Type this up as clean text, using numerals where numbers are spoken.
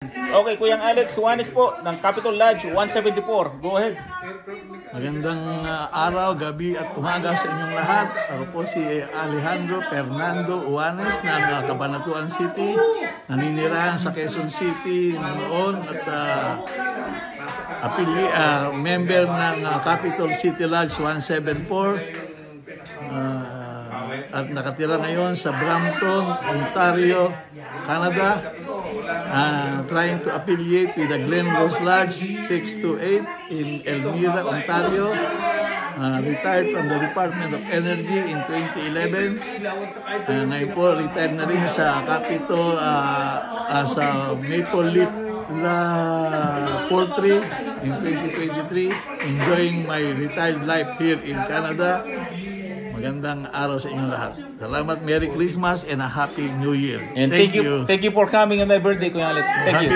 Okay, Kuyang Alex Juanes po ng Capitol Lodge 174. Go ahead. Magandang araw, gabi at umaga sa inyong lahat. Ako po si Alejandro Fernando Juanes ng Cabanatuan City. Naninirahan sa Quezon City noon at member ng Capitol City Lodge 174. At nakatira ngayon sa Brampton, Ontario, Canada. Trying to affiliate with the Glen Rose Lodge 628 in Elmira, Ontario. Retired from the Department of Energy in 2011. Ngayon po, retired na rin sa Capitol as a Maple Leaf Poultry in 2023. Enjoying my retired life here in Canada. Magandang araw sa inyong lahat. Salamat, Merry Christmas and a Happy New Year. And thank you for coming on my birthday, Kuya Alex. Thank you.